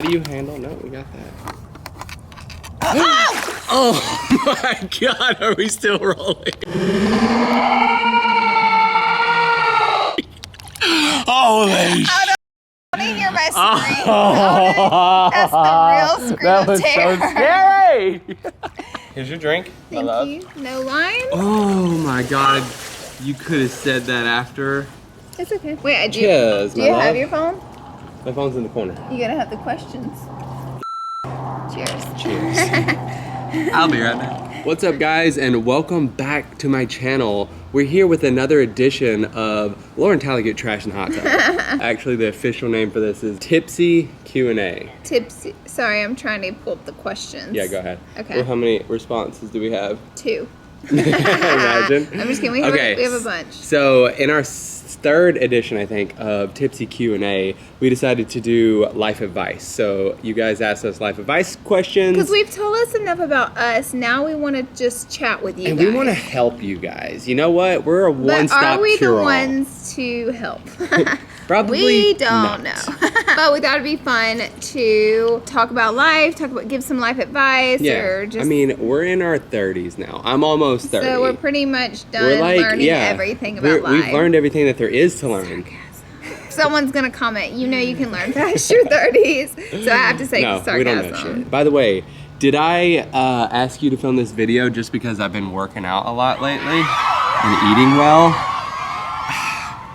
do you handle? No, we got that. Oh my God, are we still rolling? Holy shit. I don't hear my scream. That's the real scream That was of terror. so scary. Here's your drink, my love. Thank you. No lime? Oh my God, you could have said that after. It's okay. Wait, do Cheers, you my have love. your phone? My phone's in the corner. You gotta have the questions. Cheers. Cheers. I'll be right back. What's up, guys, and welcome back to my channel. We're here with another edition of Laura and Tally Get Trash and Hot Tub. Actually, the official name for this is Tipsy Q&A. Tipsy. Sorry, I'm trying to pull up the questions. Yeah, go ahead. Okay. Well, how many responses do we have? 2. Imagine. I'm just kidding. We have a bunch. So in our third edition, I think, of Tipsy Q&A, we decided to do life advice. So you guys asked us life advice questions. Because we've told us enough about us, now we want to just chat with you and guys. we want to help you guys. You know what? We're a one-stop cure-all. But are we the ones to help? Probably we don't not. know. But we thought it'd be fun to talk about life, give some life advice, or just. I mean, we're in our 30s now. I'm almost 30. So we're pretty much done learning everything about life. We've learned everything that there is to learn. Someone's gonna comment, you know you can learn past your 30s. So I have to say sarcasm. We don't know shit. By the way, did I ask you to film this video just because I've been working out a lot lately and eating well?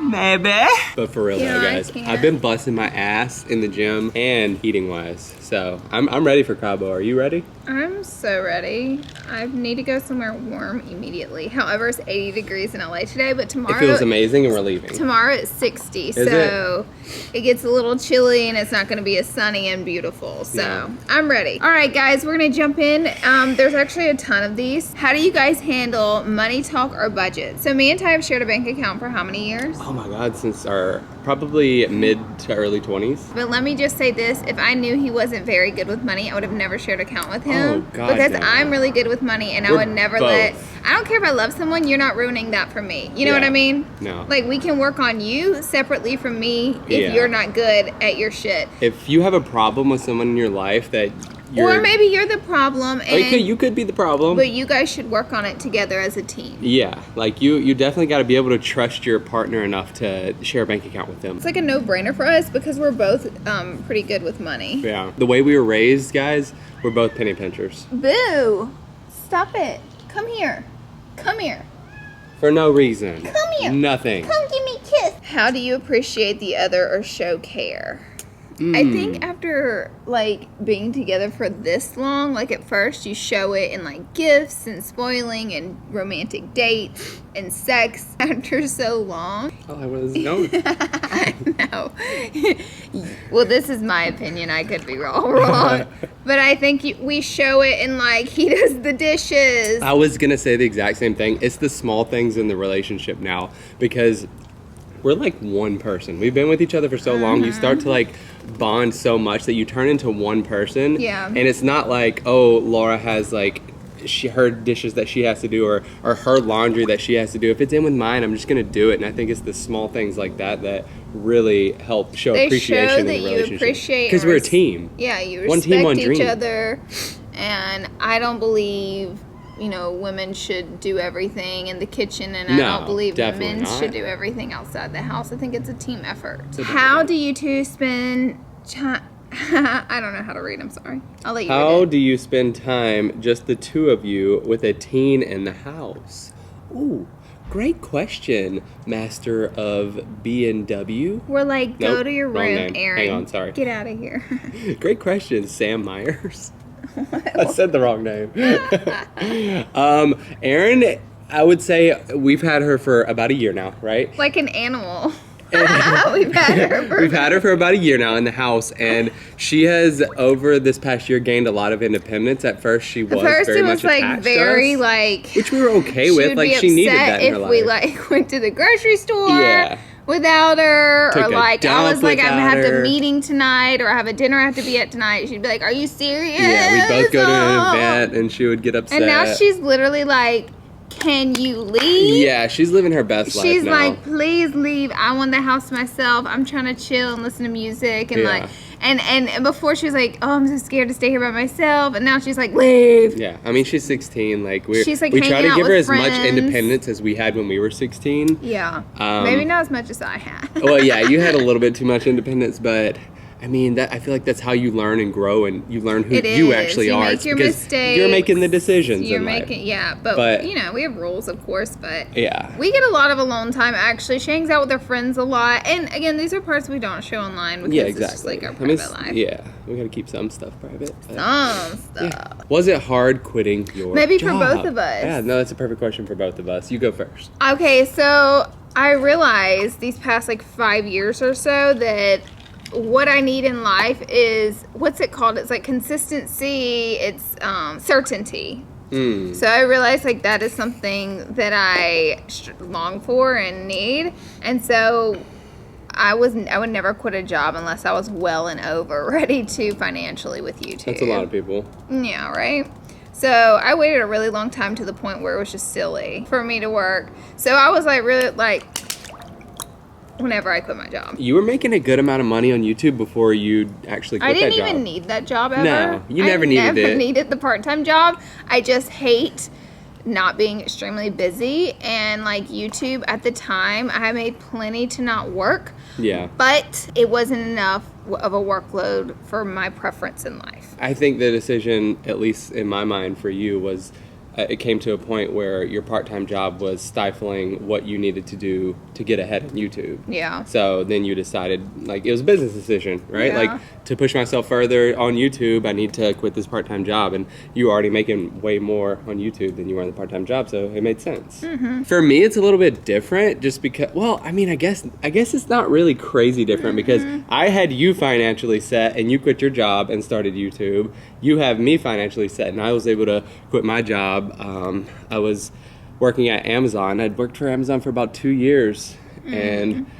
Maybe. But for real though, guys, I've been busting my ass in the gym and eating wise. So I'm ready for Cabo. Are you ready? I'm so ready. I need to go somewhere warm immediately. However, it's 80 degrees in LA today, but tomorrow... It feels amazing and we're leaving. Tomorrow it's 60, so it gets a little chilly and it's not going to be as sunny and beautiful. So I'm ready. All right, guys, we're going to jump in. There's actually a ton of these. How do you guys handle money talk or budget? So me and Ty have shared a bank account for how many years? Oh my God, since our probably mid to early 20s. But let me just say this, if I knew he wasn't very good with money, I would have never shared an account with him. Oh God, because I'm really good with money and I would never I don't care if I love someone, you're not ruining that for me. You know what I mean? No. Like, we can work on you separately from me if you're not good at your shit. If you have a problem with someone in your life that or maybe you're the problem and you could be the problem. But you guys should work on it together as a team. Yeah, like you definitely got to be able to trust your partner enough to share a bank account with them. It's like a no-brainer for us because we're both pretty good with money. Yeah, the way we were raised, guys, we're both penny pinchers. Boo! Stop it. Come here. Come here. For no reason. Come here. Nothing. Come give me a kiss. How do you appreciate the other or show care? I think after like being together for this long, like at first you show it in like gifts and spoiling and romantic dates and sex after so long. Oh, I was known. No. Well, this is my opinion. I could be wrong. But I think we show it in like he does the dishes. I was gonna say the exact same thing. It's the small things in the relationship now because we're like one person. We've been with each other for so long. You start to like bond so much that you turn into one person. Yeah. And it's not like, oh, Laura has like her dishes that she has to do or her laundry that she has to do. If it's in with mine, I'm just gonna do it. And I think it's the small things like that that really help show appreciation in the relationship. You appreciate because we're a team. Yeah, you respect each other. And I don't believe women should do everything in the kitchen, and I don't believe men should do everything outside the house. I think it's a team effort. How do you two spend time? I don't know how to read, I'm sorry. I'll let you read it. How do you spend time, just the two of you, with a teen in the house? Ooh, great question, master of B&W. We're like, go to your room, Aaron. Hang on, sorry. Get out of here. Great question, Sam Myers. I said the wrong name. Aaron, I would say we've had her for about a year now, right? Like an animal. We've had her for about a year now in the house, and she has over this past year gained a lot of independence. At first she was very much attached to us, which we were okay with. Like, she needed that in her life. If we like went to the grocery store without her, or like I was like, I'm gonna have a meeting tonight, or I have a dinner I have to be at tonight, she'd be like, are you serious? Yeah, we'd both go to an event and she would get upset. And now she's literally like, can you leave? Yeah, she's living her best life now. She's like, please leave. I want the house to myself. I'm trying to chill and listen to music and And before she was like, oh, I'm so scared to stay here by myself. And now she's like, leave. Yeah, I mean, she's 16. Like, she's like we try to give her as friends. much independence as we had when we were 16. Yeah. Maybe not as much as I had. Well, yeah, you had a little bit too much independence, but I mean, I feel like that's how you learn and grow, and you learn who you actually are. Make your mistakes. You're making the decisions. You're making, yeah, but you know, we have rules, of course, but yeah, we get a lot of alone time. Actually, she hangs out with her friends a lot, and again, these are parts we don't show online because it's just like our private life. Yeah, we got to keep some stuff private. Some stuff. Yeah. Was it hard quitting your Maybe job? for both of us. Yeah, no, that's a perfect question for both of us. You go first. Okay, so I realized these past like 5 years or so that what I need in life is, what's it called? It's like consistency. It's certainty. So I realized like that is something that I long for and need. And so I would never quit a job unless I was well and over ready to financially with YouTube. That's a lot of people. Yeah, right? So I waited a really long time to the point where it was just silly for me to work. So I was like really like, whenever I quit my job. You were making a good amount of money on YouTube before you actually quit that job. I didn't even need that job ever. No, you never needed it. I never needed the part-time job. I just hate not being extremely busy, and like YouTube at the time, I made plenty to not work. Yeah. But it wasn't enough of a workload for my preference in life. I think the decision, at least in my mind for you, was it came to a point where your part-time job was stifling what you needed to do to get ahead on YouTube. Yeah. So then you decided, like, it was a business decision, right? Yeah. Like, to push myself further on YouTube, I need to quit this part-time job. And you were already making way more on YouTube than you were on the part-time job, so it made sense. Mm-hmm. For me, it's a little bit different just because, well, I mean, I guess it's not really crazy different because I had you financially set and you quit your job and started YouTube. You have me financially set and I was able to quit my job. I was working at Amazon. I'd worked for Amazon for about 2 years, and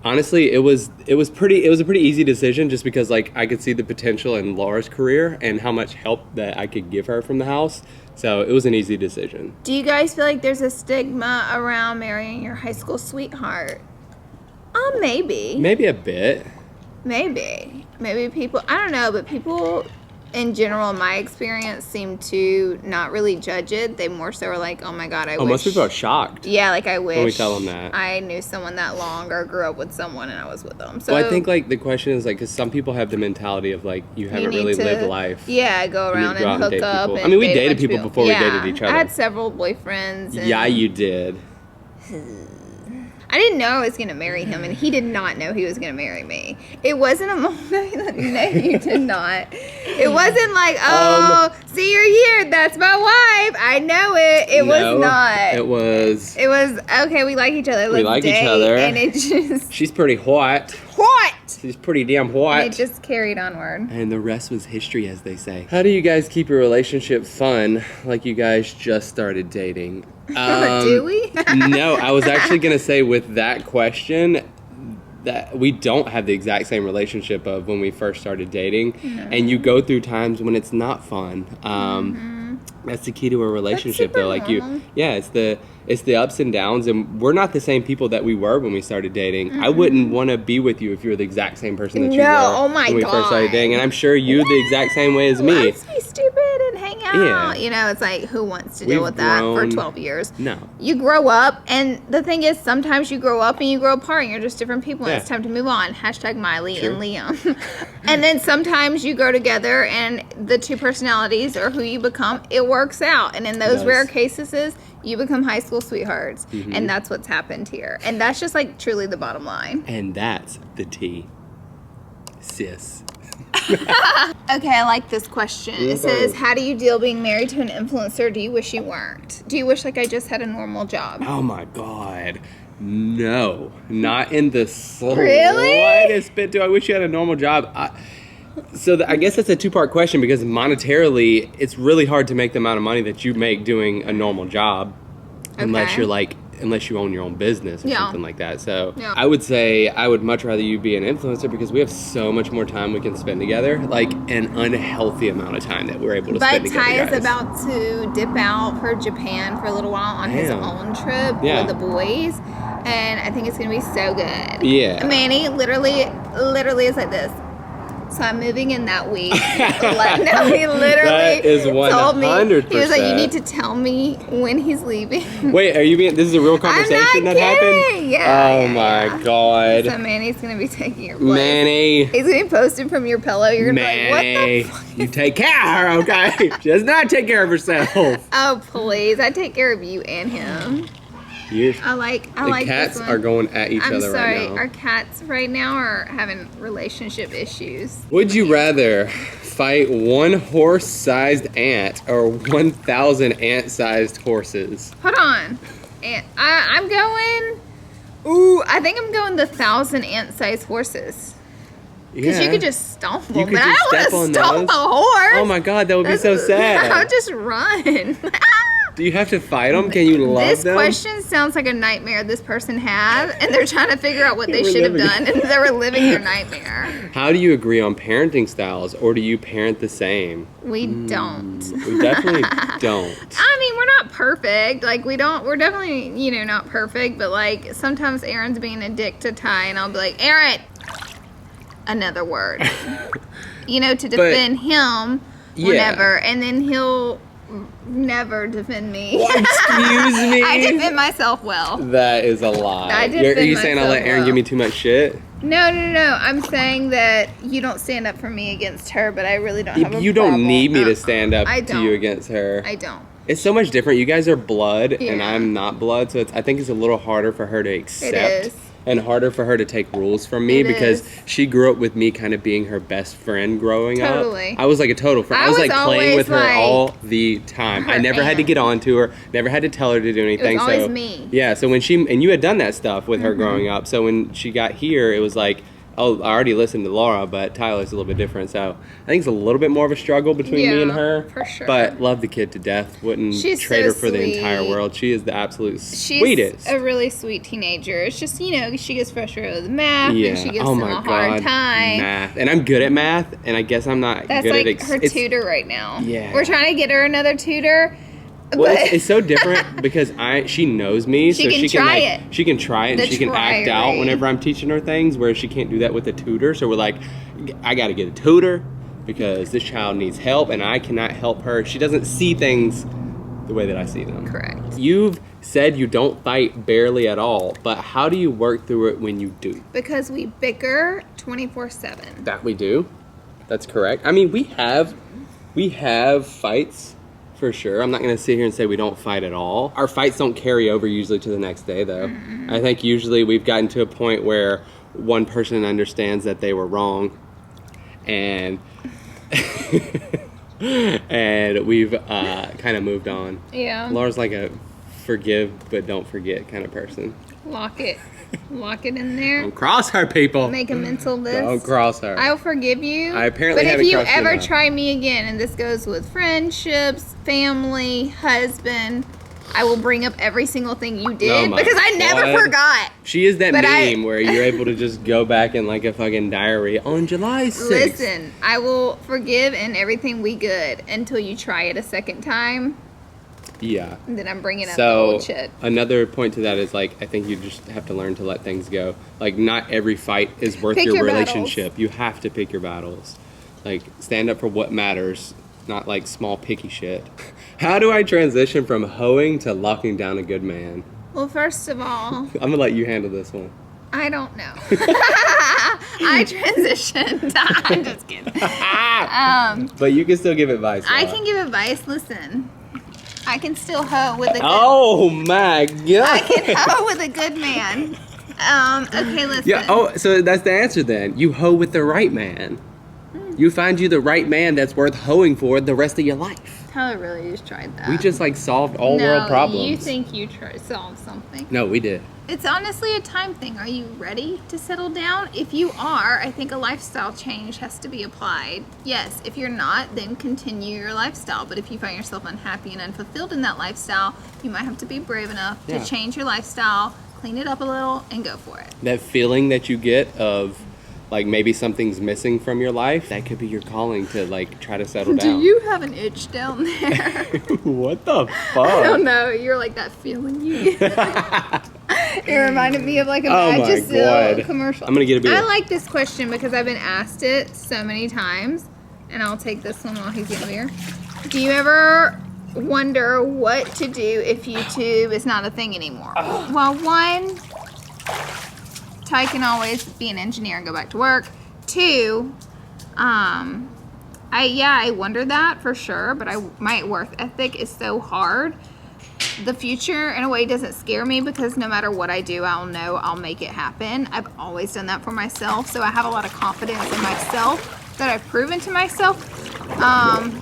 honestly, it was a pretty easy decision just because like I could see the potential in Laura's career and how much help that I could give her from the house. So it was an easy decision. Do you guys feel like there's a stigma around marrying your high school sweetheart? Maybe. Maybe a bit. Maybe people, I don't know, but people in general, in my experience, seem to not really judge it. They more so are like, oh my God, I wish. Most people are shocked. Yeah, like I wish when we tell them that I knew someone that long or grew up with someone and I was with them. So well, I think like the question is like, because some people have the mentality of like, you haven't really lived life. Yeah, go around and hook up. I mean, we dated people before we dated each other. I had several boyfriends. Yeah, you did. I didn't know I was going to marry him, and he did not know he was going to marry me. It wasn't a moment. No, you did not. It wasn't like, oh, see, you're here. That's my wife. I know it. It was not. It was. It was, okay, we like each other. We like each other. And it just. She's pretty hot. She's pretty damn hot. And it just carried onward. And the rest was history, as they say. How do you guys keep your relationship fun like you guys just started dating? Do we? No, I was actually going to say with that question that we don't have the exact same relationship of when we first started dating. And you go through times when it's not fun. That's the key to a relationship, though. Like normal. It's the ups and downs, and we're not the same people that we were when we started dating. I wouldn't want to be with you if you were the exact same person that you were when we first started dating. And I'm sure you the exact same way as me. Let's be stupid and hang out. Yeah. You know, it's like, who wants to deal with that for 12 years? No. You grow up, and the thing is, sometimes you grow up and you grow apart, and you're just different people, and it's time to move on. Hashtag Miley and Liam. And then sometimes you grow together, and the two personalities, or who you become, it works out. And in those rare cases, you become high school sweethearts. And that's what's happened here. And that's just like truly the bottom line. And that's the T. Sis. Okay, I like this question. It says, how do you deal being married to an influencer? Do you wish you weren't? Do you wish like I just had a normal job? Oh my God. No. Not in the slightest bit. Do I wish you had a normal job? I guess that's a two-part question because monetarily, it's really hard to make the amount of money that you make doing a normal job unless you own your own business or something like that. So I would say I would much rather you be an influencer because we have so much more time we can spend together, like an unhealthy amount of time that we're able to spend together. But Ty is about to dip out for Japan for a little while on his own trip with the boys. And I think it's going to be so good. Yeah. Manny literally is like this. So I'm moving in that week. No, he literally That is 100%. told me. He was like, you need to tell me when he's leaving. Wait, are you being, this is a real conversation that happened? Yeah. Oh my God. So Manny's going to be taking your place. Manny. He's going to be posted from your pillow. You're going to be like, what the fuck? You take care of her, okay? She does not take care of herself. Oh, please. I take care of you and him. I like the cats are going at each other right now. Our cats right now are having relationship issues. Would you rather fight one horse-sized ant or 1,000 ant-sized horses? Hold on. I'm going... Ooh, I think I'm going the 1,000 ant-sized horses. Because you could just stomp them, but I don't want to stomp a horse. Oh my God, that would be so sad. I'll just run. Do you have to fight them? Can you love them? This question sounds like a nightmare this person had, and they're trying to figure out what they should have done, and they were living their nightmare. How do you agree on parenting styles, or do you parent the same? We don't. We definitely don't. I mean, we're not perfect. Like, we're definitely, not perfect, but, like, sometimes Aaron's being a dick to Ty, and I'll be like, Aaron! Another word. To defend him whenever, and then he'll never defend me. Well, excuse me? I defend myself well. That is a lie. Are you saying I'll let Aaron give me too much shit? No. I'm saying that you don't stand up for me against her, but I really don't have a problem. You don't need me to stand up to you against her. I don't. It's so much different. You guys are blood, and I'm not blood, so I think it's a little harder for her to accept. It is. And harder for her to take rules from me because she grew up with me kind of being her best friend growing up. Totally. I was like a total friend. I was like playing with her all the time. I never had to get on to her, never had to tell her to do anything. It was always me. Yeah, so when and you had done that stuff with her growing up, so when she got here, it was like, oh, I already listened to Laura, but Tyler's a little bit different. So I think it's a little bit more of a struggle between me and her. For sure. But love the kid to death. Wouldn't trade her for the entire world. She is the absolute sweetest. She's a really sweet teenager. It's just, she gets frustrated with math and she gives them a hard time. Math. And I'm good at math, and I guess I'm not good at it. That's like her tutor right now. Yeah. We're trying to get her another tutor. Well, it's so different because she knows me, so she can try it. She can try it, and she can act out whenever I'm teaching her things, where she can't do that with a tutor. So we're like, I got to get a tutor because this child needs help, and I cannot help her. She doesn't see things the way that I see them. Correct. You've said you don't fight barely at all, but how do you work through it when you do? Because we bicker 24/7. That we do. That's correct. I mean, we have fights. For sure. I'm not going to sit here and say we don't fight at all. Our fights don't carry over usually to the next day, though. I think usually we've gotten to a point where one person understands that they were wrong, and and we've kind of moved on. Yeah. Laura's like a forgive but don't forget kind of person. Lock it in there. Don't cross her, people. Make a mental list. Don't cross her. I'll forgive you. I apparently haven't crossed her. But if you ever try me again, and this goes with friendships, family, husband, I will bring up every single thing you did because I never forgot. She is that meme where you're able to just go back in like a fucking diary on July 6th. Listen, I will forgive and everything we good until you try it a second time. Yeah. And then I'm bringing up the old shit. Another point to that is, like, I think you just have to learn to let things go. Like, not every fight is worth your relationship. Battles. You have to pick your battles. Like, stand up for what matters, not, like, small picky shit. How do I transition from hoeing to locking down a good man? Well, first of all... I'm going to let you handle this one. I don't know. I transitioned. I'm just kidding. But you can still give advice. I can give advice. Listen. I can still hoe with a good... Oh, my God. I can hoe with a good man. Okay, listen. Yeah, so that's the answer then. You hoe with the right man. You find you the right man that's worth hoeing for the rest of your life. Tyler really just tried that. We just, like, solved all world problems. No, you think you solved something. No, we did. It's honestly a time thing. Are you ready to settle down? If you are, I think a lifestyle change has to be applied. Yes, if you're not, then continue your lifestyle. But if you find yourself unhappy and unfulfilled in that lifestyle, you might have to be brave enough to change your lifestyle, clean it up a little, and go for it. That feeling that you get of, like, maybe something's missing from your life, that could be your calling to, like, try to settle down. Do you have an itch down there? What the fuck? I don't know. You're like that feeling you get. It reminded me of like a Vagisil commercial. I'm gonna get a beer. I like this question because I've been asked it so many times, and I'll take this one while he's getting a beer. Do you ever wonder what to do if YouTube is not a thing anymore? Well, one, Ty can always be an engineer and go back to work. Two, I wonder that for sure, but my work ethic is so hard. The future, in a way, doesn't scare me because no matter what I do, I'll know I'll make it happen. I've always done that for myself, so I have a lot of confidence in myself that I've proven to myself.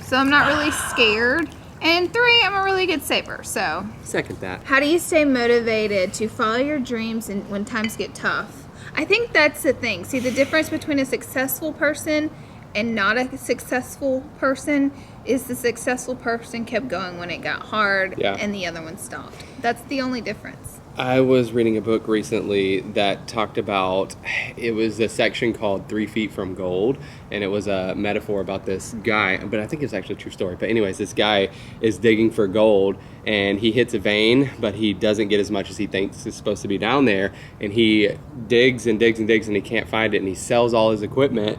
So I'm not really scared. And three, I'm a really good saver, so. Second that. How do you stay motivated to follow your dreams and when times get tough? I think that's the thing. See, the difference between a successful person and not a successful person is the successful person kept going when it got hard and the other one stopped. That's the only difference. I was reading a book recently that talked about, it was a section called 3 Feet from Gold, and it was a metaphor about this guy, but I think it's actually a true story. But anyways, this guy is digging for gold, and he hits a vein, but he doesn't get as much as he thinks is supposed to be down there, and he digs and digs and digs, and he can't find it, and he sells all his equipment,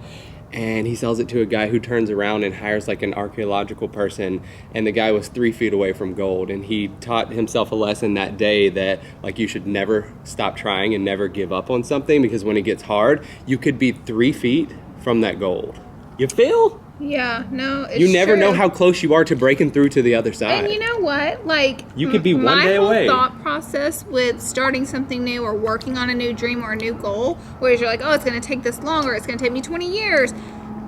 and he sells it to a guy who turns around and hires like an archaeological person, and the guy was 3 feet away from gold, and he taught himself a lesson that day that like you should never stop trying and never give up on something, because when it gets hard, you could be 3 feet from that gold. You feel? Yeah, no, it's you never true. know how close you are to breaking through to the other side. And you know what? Like, you could be one day away. My whole thought process with starting something new or working on a new dream or a new goal, whereas you're like, oh, it's going to take this long, or it's going to take me 20 years.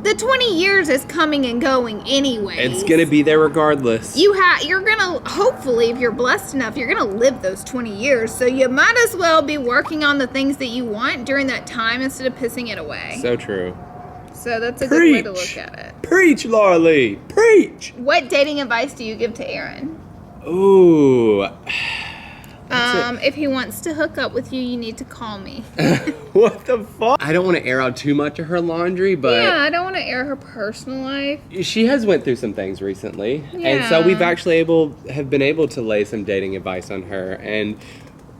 The 20 years is coming and going anyway. It's going to be there regardless. You're going to, hopefully, if you're blessed enough, you're going to live those 20 years. So you might as well be working on the things that you want during that time instead of pissing it away. So true. So that's a good way to look at it. Preach, LAURALEE. Preach. What dating advice do you give to Aaron? Ooh. If he wants to hook up with you, you need to call me. What the fuck? I don't want to air out too much of her laundry, but yeah, I don't want to air her personal life. She has went through some things recently, and so we've actually have been able to lay some dating advice on her, and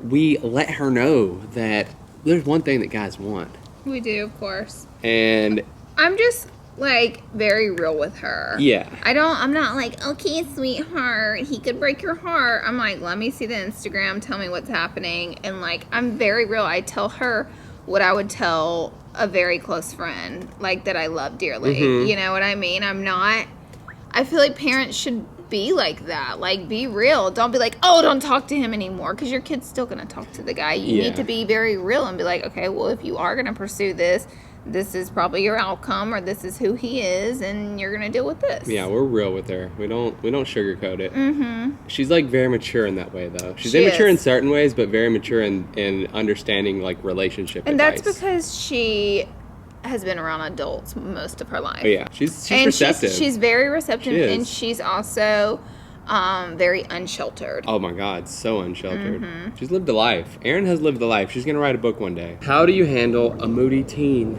we let her know that there's one thing that guys want. We do, of course. And I'm just like very real with her. Yeah. I'm not like, okay, sweetheart, he could break your heart. I'm like, let me see the Instagram, tell me what's happening. And like, I'm very real. I tell her what I would tell a very close friend, like that I love dearly. Mm-hmm. You know what I mean? I feel like parents should be like that. Like, be real. Don't be like, oh, don't talk to him anymore, because your kid's still going to talk to the guy. You need to be very real and be like, okay, well, if you are going to pursue this is probably your outcome, or this is who he is, and you're gonna deal with this. Yeah, we're real with her. We don't sugarcoat it. Mm-hmm. She's like very mature in that way, though. She's immature in certain ways, but very mature in understanding like relationship and advice. That's because she has been around adults most of her life. Oh, yeah, she's receptive. She's very receptive, and she's also very unsheltered. Oh my God, so unsheltered. Mm-hmm. She's lived a life. Erin has lived a life. She's gonna write a book one day. How do you handle a moody teen?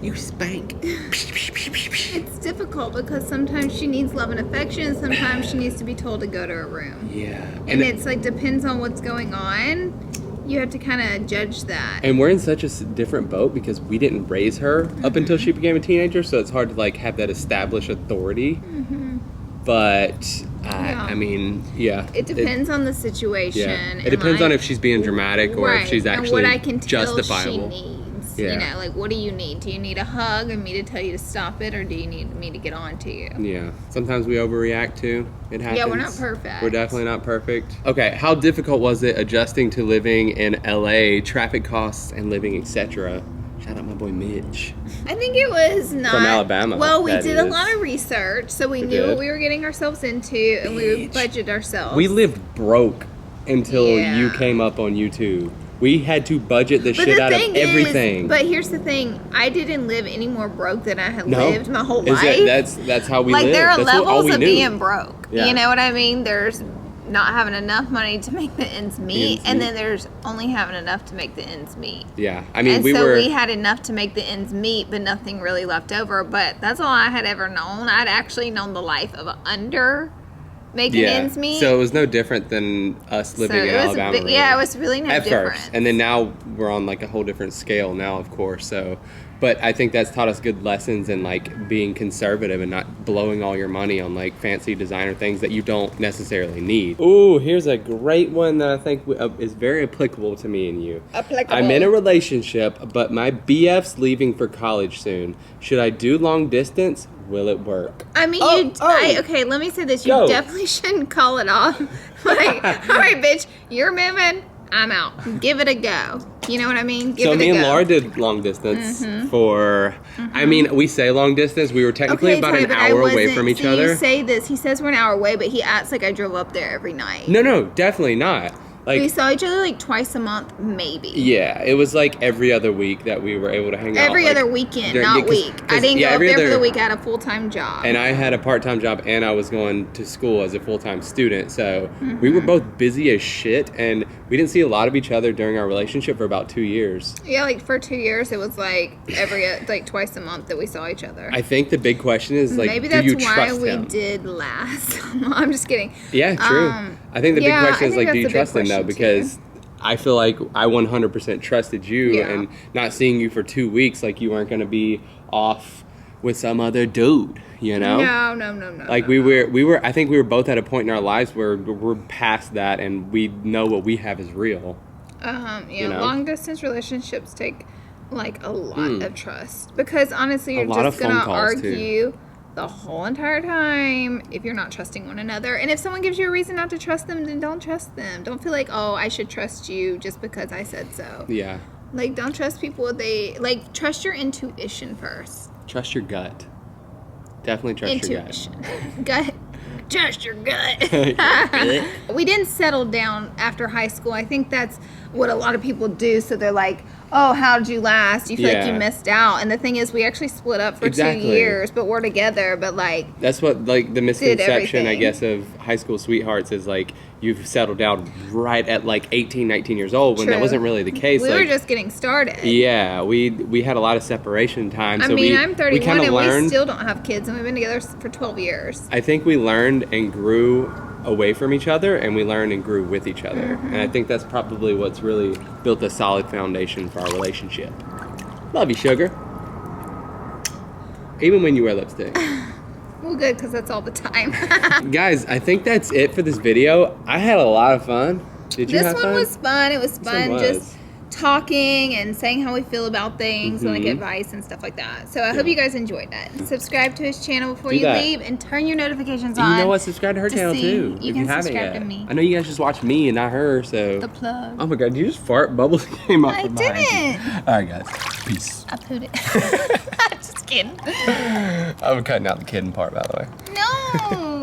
You spank. It's difficult because sometimes she needs love and affection, sometimes she needs to be told to go to her room. Yeah. And it's like, depends on what's going on. You have to kind of judge that. And we're in such a different boat because we didn't raise her up until she became a teenager, so it's hard to like have that established authority. Mm-hmm. But I mean, it depends on the situation. Yeah. It depends on if she's being dramatic or if she's actually and what I can tell justifiable. She needs. Yeah. You know, like, what do you need? Do you need a hug and me to tell you to stop it, or do you need me to get on to you? Yeah. Sometimes we overreact too. It happens. Yeah, we're not perfect. We're definitely not perfect. Okay, how difficult was it adjusting to living in LA, traffic costs and living, etc.? Shout out my boy Mitch. I think it was not from Alabama. Well, we did a lot of research, so we knew what we were getting ourselves into, and we would budget ourselves. We lived broke until you came up on YouTube. We had to budget the shit out of everything. But here's the thing: I didn't live any more broke than I had lived my whole life. That's how we live. Like, there are that's levels of being broke. Yeah. You know what I mean? There's not having enough money to make the ends meet, and then there's only having enough to make the ends meet. Yeah, I mean, we had enough to make the ends meet, but nothing really left over. But that's all I had ever known. I'd actually known the life of making ends meet. So it was no different than us living in Alabama. Really. Yeah, it was really no different. At first. And then now we're on like a whole different scale now, of course. So, but I think that's taught us good lessons in like being conservative and not blowing all your money on like fancy designer things that you don't necessarily need. Ooh, here's a great one that I think is very applicable to me and you. I'm in a relationship, but my BF's leaving for college soon. Should I do long distance? Will it work? I mean, okay, let me say this. You definitely shouldn't call it off. Like, all right, bitch, you're moving. I'm out. Give it a go. You know what I mean? Give it a go. So me and Laura did long distance for, I mean, we say long distance. We were technically about an hour away from each other. You say this. He says we're an hour away, but he acts like I drove up there every night. No, definitely not. Like, we saw each other like twice a month, maybe. Yeah, it was like every other week that we were able to hang out. Every other weekend, not week. I didn't go up there for the week. I had a full-time job. And I had a part-time job, and I was going to school as a full-time student. So we were both busy as shit, and we didn't see a lot of each other during our relationship for about 2 years. Yeah, like for 2 years, it was like twice a month that we saw each other. I think the big question is like, maybe do you that's trust why him? we did last. I'm just kidding. Yeah, true. I think the big question is like, do you trust him though? Because I feel like I 100% trusted you, and not seeing you for 2 weeks, like you weren't going to be off with some other dude, you know? No. Like we were. I think we were both at a point in our lives where we're past that, and we know what we have is real. Yeah. You know? Long distance relationships take like a lot of trust, because honestly, you're just gonna argue the whole entire time if you're not trusting one another. And if someone gives you a reason not to trust them, then don't trust them. Don't feel like, oh, I should trust you just because I said so. Yeah. Like, don't trust people. Trust your intuition first. Trust your gut. Definitely trust your gut. Trust your gut. We didn't settle down after high school. I think that's what a lot of people do. So they're like, oh, how did you last? You feel like you missed out. And the thing is, we actually split up for 2 years, but we're together. But like, that's what like the misconception, I guess, of high school sweethearts is like you've settled down right at like 18, 19 years old, when that wasn't really the case. We were just getting started. Yeah, we had a lot of separation time. I mean, I'm 31 and we still don't have kids, and we've been together for 12 years. I think we learned and grew away from each other, and we learned and grew with each other. And I think that's probably what's really built a solid foundation for our relationship. Love you, sugar. Even when you wear lipstick. Well, good, because that's all the time. Guys, I think that's it for this video. I had a lot of fun. Did you have fun? This one was fun. It was fun just talking and saying how we feel about things and like advice and stuff like that. So I hope you guys enjoyed that. Subscribe to his channel before you leave, and turn your notifications on. You know what? Subscribe to her channel too. You can subscribe to me. I know you guys just watch me and not her, so. The plug. Oh my god, did you just fart? Bubbles came up from behind you. I didn't. Alright guys, peace. I pooed it. Just kidding. I'm cutting out the kidding part, by the way. No.